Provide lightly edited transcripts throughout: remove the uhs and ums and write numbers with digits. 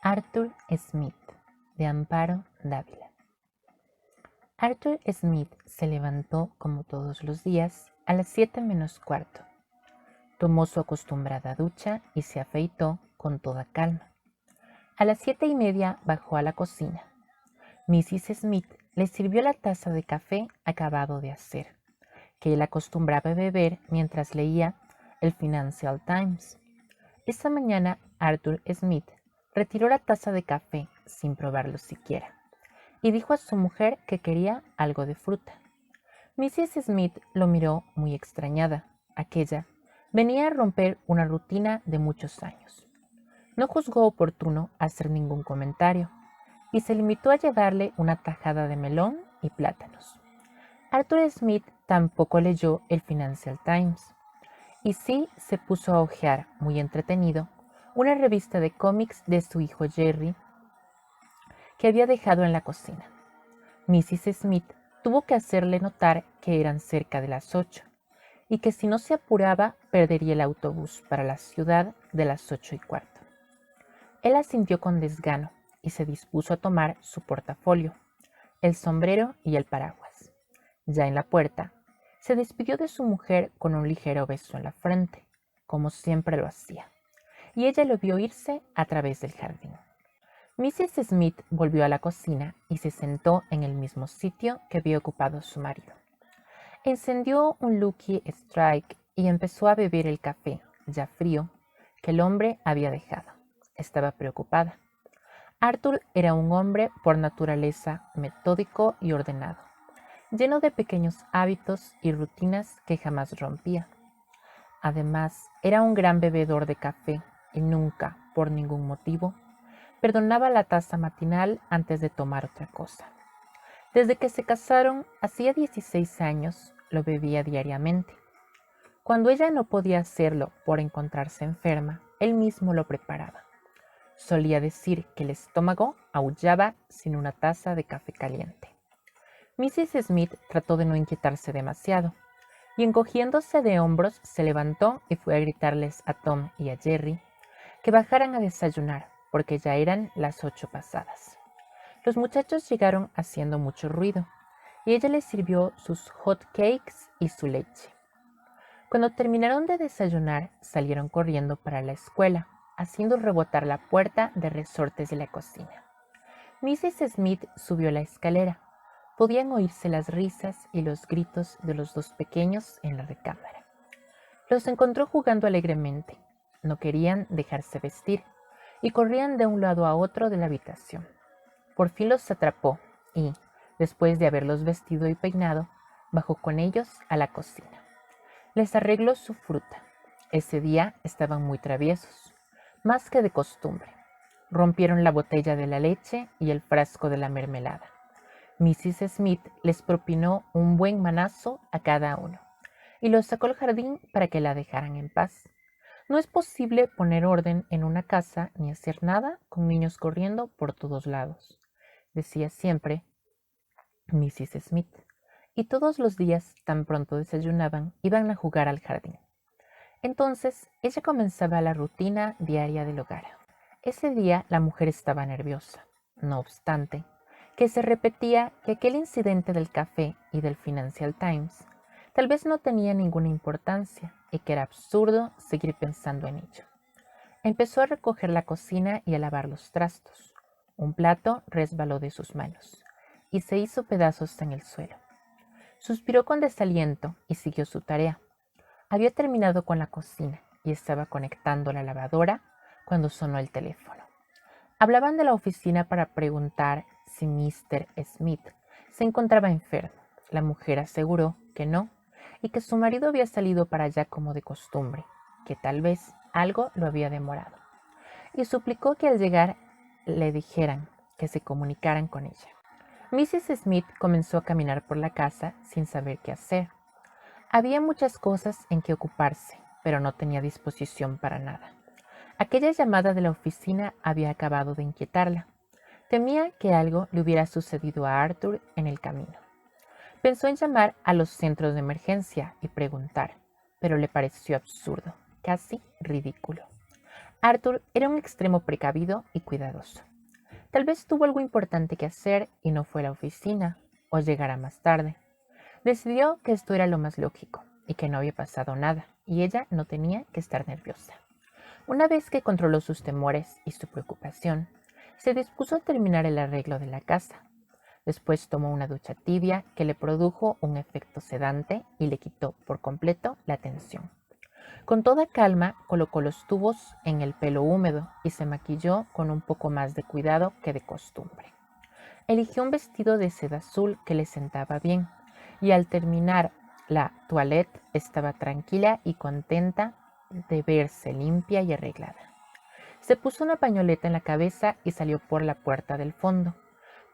Arthur Smith, de Amparo Dávila. Arthur Smith se levantó como todos los días a las 7 menos cuarto. Tomó su acostumbrada ducha y se afeitó con toda calma. A las 7:30 bajó a la cocina. Mrs. Smith le sirvió la taza de café acabado de hacer, que él acostumbraba beber mientras leía el Financial Times. Esa mañana Arthur Smith retiró la taza de café sin probarlo siquiera y dijo a su mujer que quería algo de fruta. Mrs. Smith lo miró muy extrañada. Aquella venía a romper una rutina de muchos años. No juzgó oportuno hacer ningún comentario y se limitó a llevarle una tajada de melón y plátanos. Arthur Smith tampoco leyó el Financial Times y sí se puso a hojear, muy entretenido, una revista de cómics de su hijo Jerry que había dejado en la cocina. Mrs. Smith tuvo que hacerle notar que eran cerca de las 8 y que si no se apuraba perdería el autobús para la ciudad de las 8:15. Él asintió con desgano y se dispuso a tomar su portafolio, el sombrero y el paraguas. Ya en la puerta, se despidió de su mujer con un ligero beso en la frente, como siempre lo hacía, y ella lo vio irse a través del jardín. Mrs. Smith volvió a la cocina y se sentó en el mismo sitio que había ocupado su marido. Encendió un Lucky Strike y empezó a beber el café, ya frío, que el hombre había dejado. Estaba preocupada. Arthur era un hombre por naturaleza metódico y ordenado, lleno de pequeños hábitos y rutinas que jamás rompía. Además, era un gran bebedor de café y nunca, por ningún motivo, perdonaba la taza matinal antes de tomar otra cosa. Desde que se casaron, hacía 16 años, lo bebía diariamente. Cuando ella no podía hacerlo por encontrarse enferma, él mismo lo preparaba. Solía decir que el estómago aullaba sin una taza de café caliente. Mrs. Smith trató de no inquietarse demasiado, y encogiéndose de hombros se levantó y fue a gritarles a Tom y a Jerry que bajaran a desayunar, porque ya eran las 8 pasadas. Los muchachos llegaron haciendo mucho ruido, y ella les sirvió sus hot cakes y su leche. Cuando terminaron de desayunar, salieron corriendo para la escuela, haciendo rebotar la puerta de resortes de la cocina. Mrs. Smith subió la escalera. Podían oírse las risas y los gritos de los dos pequeños en la recámara. Los encontró jugando alegremente. No querían dejarse vestir y corrían de un lado a otro de la habitación. Por fin los atrapó y, después de haberlos vestido y peinado, bajó con ellos a la cocina. Les arregló su fruta. Ese día estaban muy traviesos, más que de costumbre. Rompieron la botella de la leche y el frasco de la mermelada. Mrs. Smith les propinó un buen manazo a cada uno y los sacó al jardín para que la dejaran en paz. No es posible poner orden en una casa ni hacer nada con niños corriendo por todos lados, decía siempre Mrs. Smith, y todos los días, tan pronto desayunaban, iban a jugar al jardín. Entonces, ella comenzaba la rutina diaria del hogar. Ese día la mujer estaba nerviosa, no obstante, que se repetía que aquel incidente del café y del Financial Times tal vez no tenía ninguna importancia y que era absurdo seguir pensando en ello. Empezó a recoger la cocina y a lavar los trastos. Un plato resbaló de sus manos y se hizo pedazos en el suelo. Suspiró con desaliento y siguió su tarea. Había terminado con la cocina y estaba conectando la lavadora cuando sonó el teléfono. Hablaban de la oficina para preguntar si Mr. Smith se encontraba enfermo. La mujer aseguró que no y que su marido había salido para allá como de costumbre, que tal vez algo lo había demorado, y suplicó que al llegar le dijeran que se comunicaran con ella. Mrs. Smith comenzó a caminar por la casa sin saber qué hacer. Había muchas cosas en que ocuparse, pero no tenía disposición para nada. Aquella llamada de la oficina había acabado de inquietarla. Temía que algo le hubiera sucedido a Arthur en el camino. Pensó en llamar a los centros de emergencia y preguntar, pero le pareció absurdo, casi ridículo. Arthur era un extremo precavido y cuidadoso. Tal vez tuvo algo importante que hacer y no fue a la oficina o llegara más tarde. Decidió que esto era lo más lógico y que no había pasado nada y ella no tenía que estar nerviosa. Una vez que controló sus temores y su preocupación, se dispuso a terminar el arreglo de la casa. Después tomó una ducha tibia que le produjo un efecto sedante y le quitó por completo la tensión. Con toda calma colocó los tubos en el pelo húmedo y se maquilló con un poco más de cuidado que de costumbre. Eligió un vestido de seda azul que le sentaba bien y al terminar la toilette estaba tranquila y contenta de verse limpia y arreglada. Se puso una pañoleta en la cabeza y salió por la puerta del fondo,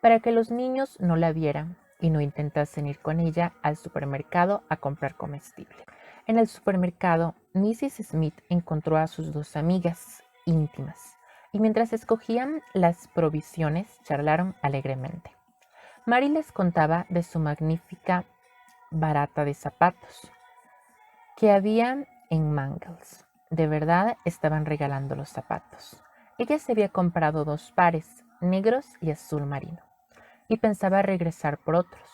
para que los niños no la vieran y no intentasen ir con ella al supermercado a comprar comestibles. En el supermercado, Mrs. Smith encontró a sus dos amigas íntimas y mientras escogían las provisiones charlaron alegremente. Mary les contaba de su magnífica barata de zapatos que había en Mangles. De verdad estaban regalando los zapatos. Ella se había comprado 2 pares, negros y azul marino, y pensaba regresar por otros.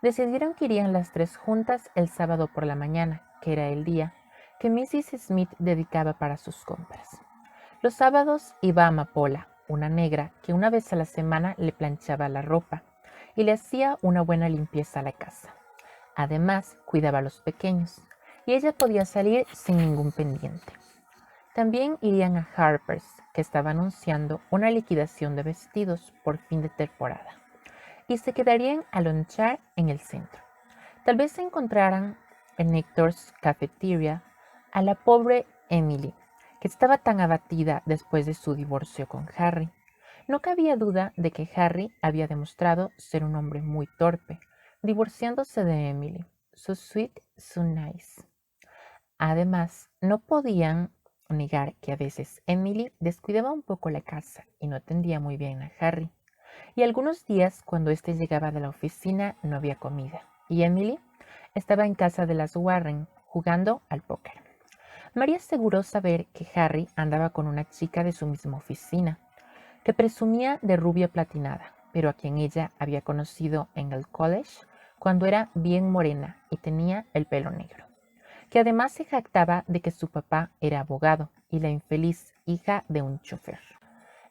Decidieron que irían las 3 juntas el sábado por la mañana, que era el día que Mrs. Smith dedicaba para sus compras. Los sábados iba a Amapola, una negra que una vez a la semana le planchaba la ropa y le hacía una buena limpieza a la casa. Además, cuidaba a los pequeños y ella podía salir sin ningún pendiente. También irían a Harper's, que estaba anunciando una liquidación de vestidos por fin de temporada, y se quedarían a lonchar en el centro. Tal vez se encontraran en Hector's Cafeteria a la pobre Emily, que estaba tan abatida después de su divorcio con Harry. No cabía duda de que Harry había demostrado ser un hombre muy torpe, divorciándose de Emily, so sweet, so nice. Además, no podían negar que a veces Emily descuidaba un poco la casa y no atendía muy bien a Harry. Y algunos días, cuando éste llegaba de la oficina, no había comida, y Emily estaba en casa de las Warren jugando al póker. María aseguró saber que Harry andaba con una chica de su misma oficina, que presumía de rubia platinada, pero a quien ella había conocido en el college cuando era bien morena y tenía el pelo negro, que además se jactaba de que su papá era abogado y la infeliz hija de un chofer.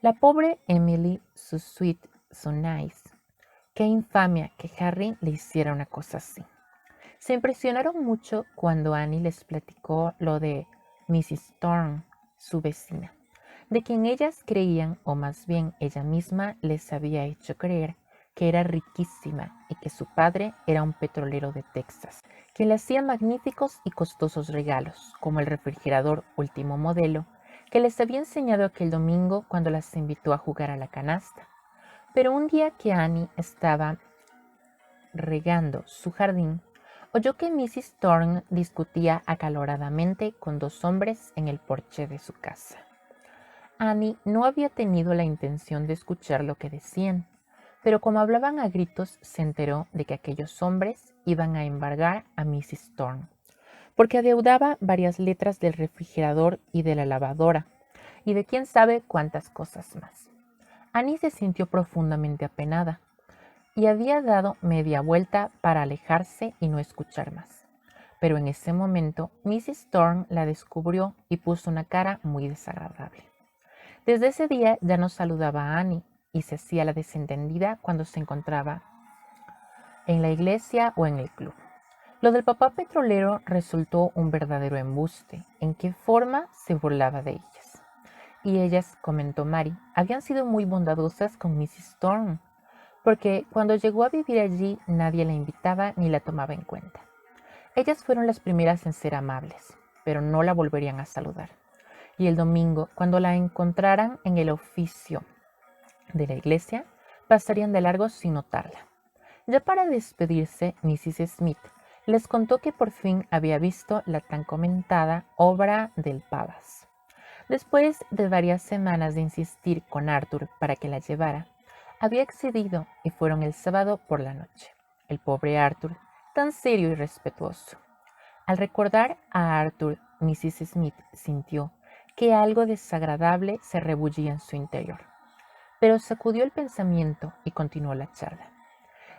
La pobre Emily, so sweet, so nice. Qué infamia que Harry le hiciera una cosa así. Se impresionaron mucho cuando Annie les platicó lo de Mrs. Thorne, su vecina, de quien ellas creían, o más bien ella misma les había hecho creer, que era riquísima y que su padre era un petrolero de Texas, que le hacía magníficos y costosos regalos, como el refrigerador último modelo, que les había enseñado aquel domingo cuando las invitó a jugar a la canasta. Pero un día que Annie estaba regando su jardín, oyó que Mrs. Thorne discutía acaloradamente con 2 hombres en el porche de su casa. Annie no había tenido la intención de escuchar lo que decían, pero como hablaban a gritos, se enteró de que aquellos hombres iban a embargar a Mrs. Thorne, porque adeudaba varias letras del refrigerador y de la lavadora, y de quién sabe cuántas cosas más. Annie se sintió profundamente apenada, y había dado media vuelta para alejarse y no escuchar más. Pero en ese momento, Mrs. Thorne la descubrió y puso una cara muy desagradable. Desde ese día ya no saludaba a Annie y se hacía la desentendida cuando se encontraba en la iglesia o en el club. Lo del papá petrolero resultó un verdadero embuste. ¿En qué forma se burlaba de ellas? Y ellas, comentó Mary, habían sido muy bondadosas con Mrs. Thorne, porque cuando llegó a vivir allí nadie la invitaba ni la tomaba en cuenta. Ellas fueron las primeras en ser amables, pero no la volverían a saludar. Y el domingo, cuando la encontraran en el oficio de la iglesia, pasarían de largo sin notarla. Ya para despedirse, Mrs. Smith les contó que por fin había visto la tan comentada obra del Pavas. Después de varias semanas de insistir con Arthur para que la llevara, había accedido y fueron el sábado por la noche. El pobre Arthur, tan serio y respetuoso. Al recordar a Arthur, Mrs. Smith sintió que algo desagradable se rebullía en su interior, pero sacudió el pensamiento y continuó la charla.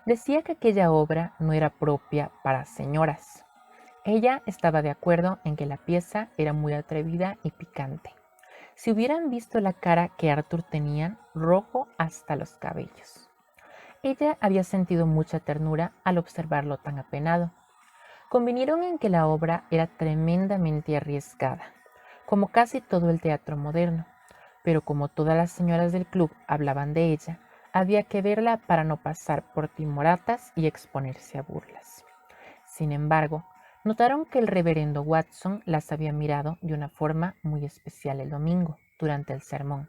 Decía que aquella obra no era propia para señoras. Ella estaba de acuerdo en que la pieza era muy atrevida y picante. Si hubieran visto la cara que Arthur tenía, rojo hasta los cabellos. Ella había sentido mucha ternura al observarlo tan apenado. Convinieron en que la obra era tremendamente arriesgada, como casi todo el teatro moderno, pero como todas las señoras del club hablaban de ella, había que verla para no pasar por timoratas y exponerse a burlas. Sin embargo, notaron que el reverendo Watson las había mirado de una forma muy especial el domingo, durante el sermón,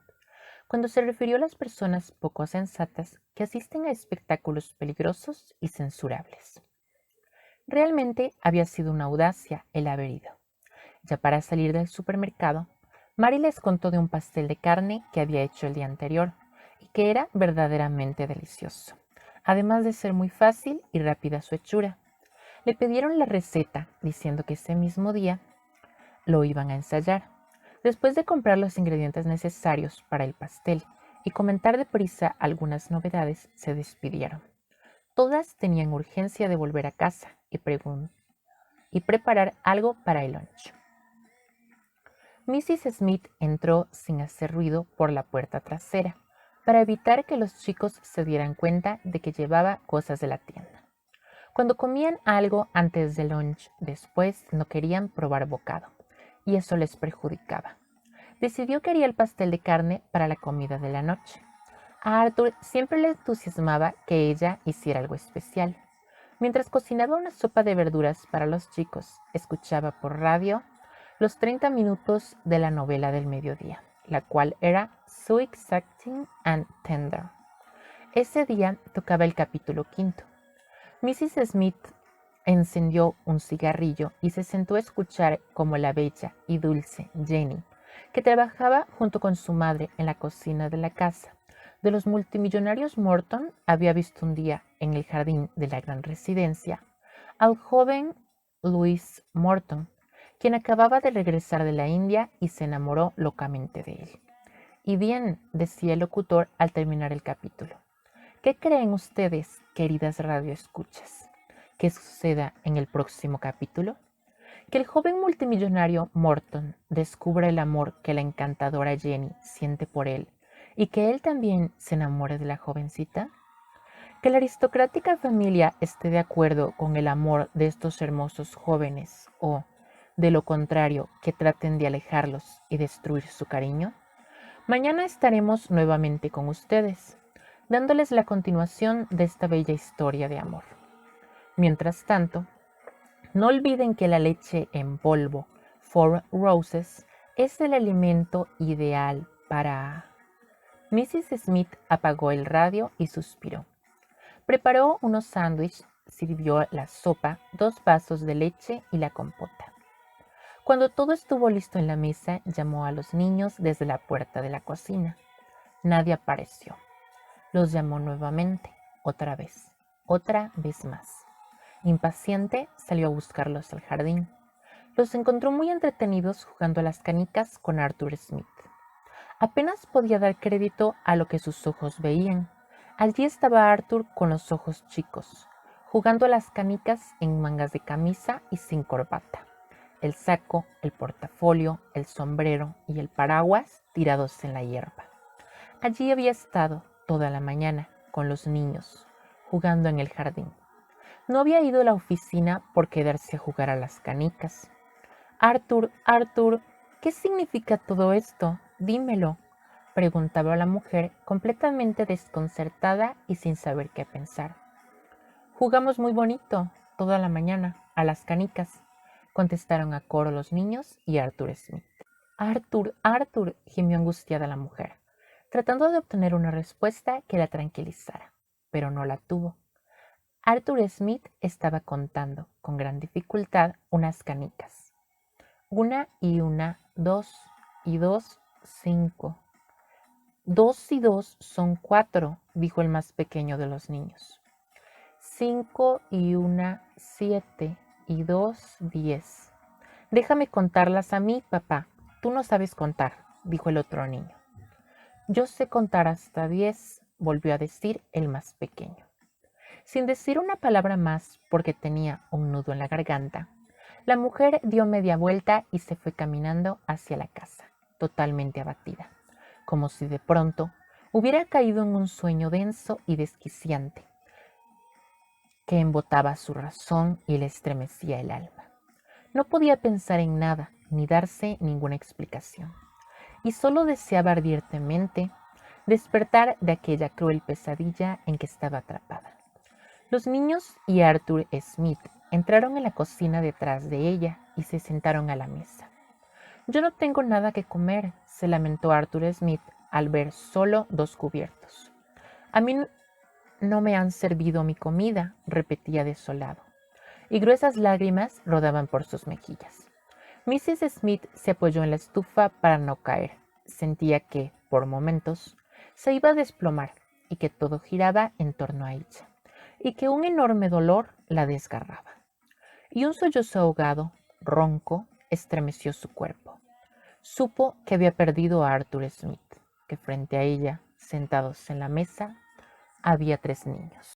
cuando se refirió a las personas poco sensatas que asisten a espectáculos peligrosos y censurables. Realmente había sido una audacia el haber ido. Ya para salir del supermercado, Mary les contó de un pastel de carne que había hecho el día anterior y que era verdaderamente delicioso, además de ser muy fácil y rápida su hechura. Le pidieron la receta, diciendo que ese mismo día lo iban a ensayar. Después de comprar los ingredientes necesarios para el pastel y comentar deprisa algunas novedades, se despidieron. Todas tenían urgencia de volver a casa y preparar algo para el lunch. Mrs. Smith entró sin hacer ruido por la puerta trasera, para evitar que los chicos se dieran cuenta de que llevaba cosas de la tienda. Cuando comían algo antes del lunch, después no querían probar bocado, y eso les perjudicaba. Decidió que haría el pastel de carne para la comida de la noche. A Arthur siempre le entusiasmaba que ella hiciera algo especial. Mientras cocinaba una sopa de verduras para los chicos, escuchaba por radio los 30 minutos de la novela del mediodía, la cual era So Exacting and Tender. Ese día tocaba el capítulo 5. Mrs. Smith encendió un cigarrillo y se sentó a escuchar cómo la bella y dulce Jenny, que trabajaba junto con su madre en la cocina de la casa de los multimillonarios Morton, había visto un día en el jardín de la gran residencia al joven Louis Morton, quien acababa de regresar de la India y se enamoró locamente de él. Y bien, decía el locutor al terminar el capítulo, ¿qué creen ustedes, queridas radioescuchas, que suceda en el próximo capítulo? Que el joven multimillonario Morton descubra el amor que la encantadora Jenny siente por él y que él también se enamore de la jovencita. Que la aristocrática familia esté de acuerdo con el amor de estos hermosos jóvenes o, de lo contrario, que traten de alejarlos y destruir su cariño. Mañana estaremos nuevamente con ustedes, dándoles la continuación de esta bella historia de amor. Mientras tanto, no olviden que la leche en polvo Four Roses es el alimento ideal para... Mrs. Smith apagó el radio y suspiró. Preparó unos sándwiches, sirvió la sopa, 2 vasos de leche y la compota. Cuando todo estuvo listo en la mesa, llamó a los niños desde la puerta de la cocina. Nadie apareció. Los llamó nuevamente, otra vez más. Impaciente, salió a buscarlos al jardín. Los encontró muy entretenidos jugando a las canicas con Arthur Smith. Apenas podía dar crédito a lo que sus ojos veían. Allí estaba Arthur con los ojos chicos, jugando a las canicas en mangas de camisa y sin corbata. El saco, el portafolio, el sombrero y el paraguas tirados en la hierba. Allí había estado toda la mañana con los niños, jugando en el jardín. No había ido a la oficina por quedarse a jugar a las canicas. Arthur, Arthur, ¿qué significa todo esto? Dímelo, preguntaba la mujer completamente desconcertada y sin saber qué pensar. Jugamos muy bonito toda la mañana a las canicas, contestaron a coro los niños y Arthur Smith. Arthur, Arthur, gimió angustiada la mujer, tratando de obtener una respuesta que la tranquilizara, pero no la tuvo. Arthur Smith estaba contando con gran dificultad unas canicas. 1 y 1, 2 y 2, 5. 2 y 2 son 4, dijo el más pequeño de los niños. 5 y 1, 7 y 2, 10. Déjame contarlas a mí, papá, Tú no sabes contar, dijo el otro niño. Yo sé contar hasta 10, volvió a decir el más pequeño. Sin decir una palabra más, porque tenía un nudo en la garganta, la mujer dio media vuelta y se fue caminando hacia la casa, totalmente abatida, como si de pronto hubiera caído en un sueño denso y desquiciante que embotaba su razón y le estremecía el alma. No podía pensar en nada, ni darse ninguna explicación, y solo deseaba ardientemente despertar de aquella cruel pesadilla en que estaba atrapada. Los niños y Arthur Smith entraron en la cocina detrás de ella y se sentaron a la mesa. Yo no tengo nada que comer, se lamentó Arthur Smith al ver solo 2 cubiertos. A mí no me han servido mi comida, repetía desolado, y gruesas lágrimas rodaban por sus mejillas. Mrs. Smith se apoyó en la estufa para no caer. Sentía que, por momentos, se iba a desplomar y que todo giraba en torno a ella, y que un enorme dolor la desgarraba. Y un sollozo ahogado, ronco, estremeció su cuerpo. Supo que había perdido a Arthur Smith, que frente a ella, sentados en la mesa, había 3 niños.